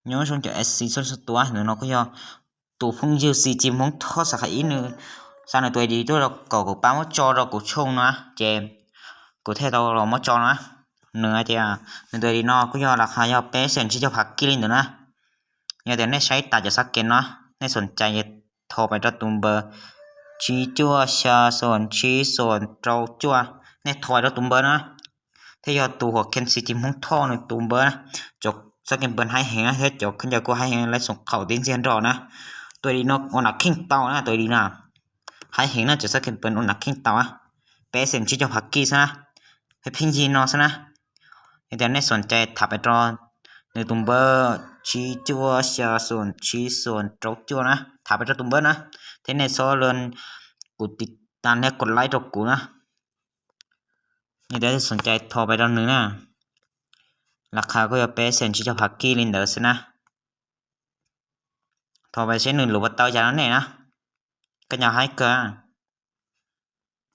nhớ xong cho SC số số tua nữa nó có do tụ phong diêu xì chim mong thoát sạc ý nữa sao này tuổi đi tôi là cổ bao mất cho rồi cổ chung nó chèm cổ theo tao rồi mất cho nó nữa thì nên tuổi đi nó có do là khai do bé sen chỉ cho phạt kia nữa nè nhưngแต่ในใช้ตัดจะสักเกนเนาะในสนใจโทรไปที่ตุ้มเบอร์ชี้จั่วชาส่วนชี้ส่วนเจ้าจั่วในโทรไปที่ตุ้มเบอร์นะถ้ายอดตัวหัวเคนซีจิมห้องท่อในตุ้มเบอร์นะจกสักเกนเบิร์นให้แหงเฮ็ดจกขึ้นจากกูให้แหงและส่งเข่าดิ้นเสียนรอนะตัวดีนกอนักขิงเต่านะตัวดีนะให้แหงนะจกสักเกนเบิร์นอนักขิงเต่าอะเป๊ะเสียนชี้จะพักกี้ซะนะให้พิงยีนอซะนะแต่ในสนใจถับไปตอนในตุ้มเบอร์ชี้จั่วชาส่วนชี้ส่วนเจ้าจั่วนะถับไปที่ตุ้มเบอร์นะที่ในโซเลินกูติดตามเนี่ยกดไลค์ตรงกูนะนี่ได้สนใจโทรไปตอนนึงนะราคาก็จะเป๊ะเซนชิจะพักกี้ลินเดอร์สนะโทรไปเช่นหนึ่งหรือว่าเตาจานนั้นเนี่ยนะก็อยากให้เกิน